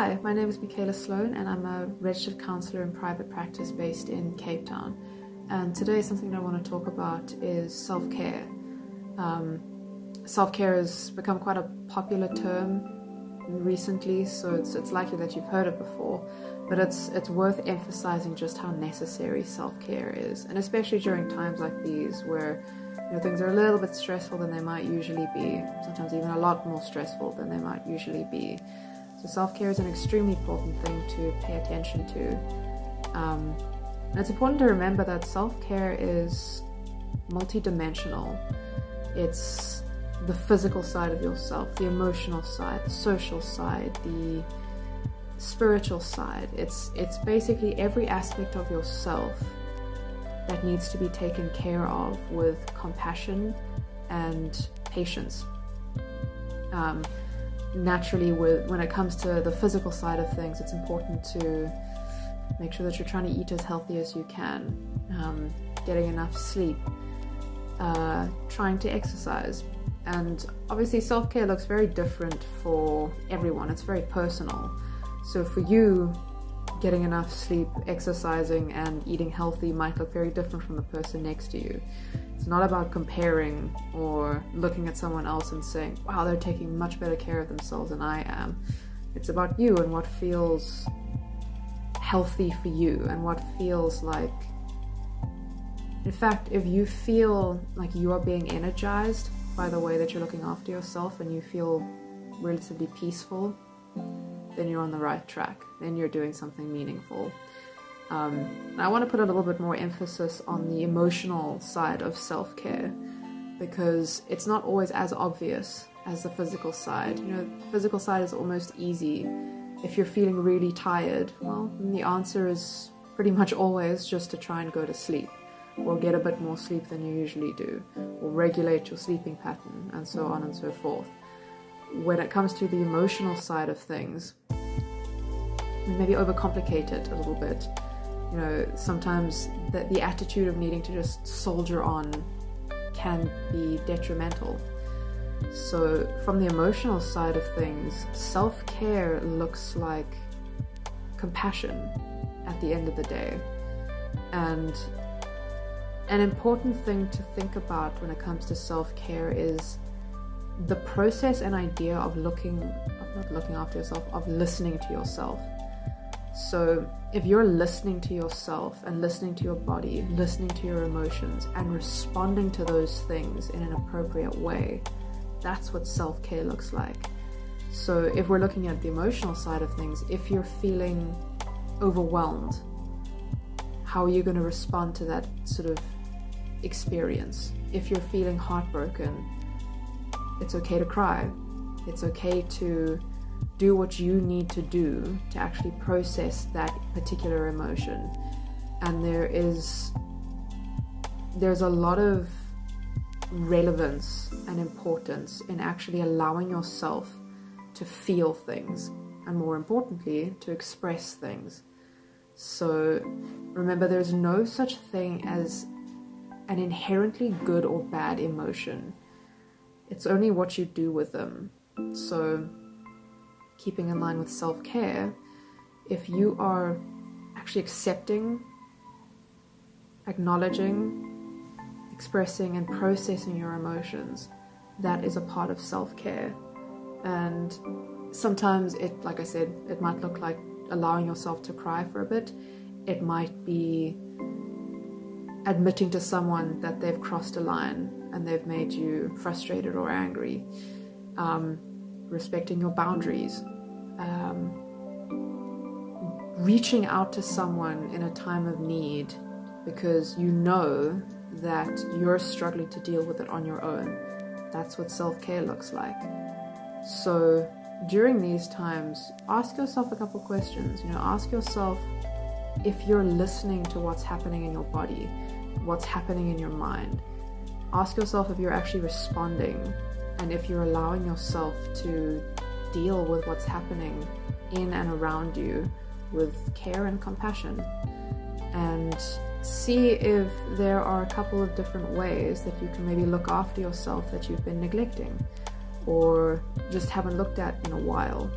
Hi, my name is Michaella Sloane and I'm a registered counsellor in private practice based in Cape Town. And today something I want to talk about is self-care. Self-care has become quite a popular term recently, so it's likely that you've heard it before, but it's worth emphasizing just how necessary self-care is, and especially during times like these where things are a little bit stressful than they might usually be, sometimes even a lot more stressful than they might usually be. So self-care is an extremely important thing to pay attention to. And it's important to remember that self-care is multidimensional. It's the physical side of yourself, the emotional side, the social side, the spiritual side. It's basically every aspect of yourself that needs to be taken care of with compassion and patience. Naturally, when it comes to the physical side of things, it's important to make sure that you're trying to eat as healthy as you can, getting enough sleep, trying to exercise. And obviously self-care looks very different for everyone. It's very personal. So for you, getting enough sleep, exercising, and eating healthy might look very different from the person next to you. It's not about comparing or looking at someone else and saying, wow, they're taking much better care of themselves than I am. It's about you and what feels healthy for you and what feels like, in fact, if you feel like you are being energized by the way that you're looking after yourself and you feel relatively peaceful, then you're on the right track. Then you're doing something meaningful. I want to put a little bit more emphasis on the emotional side of self-care, because it's not always as obvious as the physical side. The physical side is almost easy. If you're feeling really tired, well, then the answer is pretty much always just to try and go to sleep, or get a bit more sleep than you usually do, or regulate your sleeping pattern, and so on and so forth. When it comes to the emotional side of things, we maybe overcomplicate it a little bit. Sometimes the attitude of needing to just soldier on can be detrimental. So from the emotional side of things, self-care looks like compassion at the end of the day. And an important thing to think about when it comes to self-care is the process and idea of not looking after yourself, of listening to yourself. So if you're listening to yourself and listening to your body, listening to your emotions, and responding to those things in an appropriate way, that's what self-care looks like. So if we're looking at the emotional side of things, if you're feeling overwhelmed, how are you going to respond to that sort of experience? If you're feeling heartbroken, it's okay to cry. It's okay to do what you need to do to actually process that particular emotion. And there's a lot of relevance and importance in actually allowing yourself to feel things, and more importantly, to express things. So remember, there's no such thing as an inherently good or bad emotion. It's only what you do with them. So keeping in line with self-care, if you are actually accepting, acknowledging, expressing and processing your emotions, that is a part of self-care. And sometimes like I said, it might look like allowing yourself to cry for a bit. It might be admitting to someone that they've crossed a line and they've made you frustrated or angry. Respecting your boundaries, reaching out to someone in a time of need because you know that you're struggling to deal with it on your own. That's what self-care looks like. So during these times, ask yourself a couple questions. Ask yourself if you're listening to what's happening in your body, what's happening in your mind. Ask yourself if you're actually responding, and if you're allowing yourself to deal with what's happening in and around you with care and compassion. And see if there are a couple of different ways that you can maybe look after yourself that you've been neglecting or just haven't looked at in a while.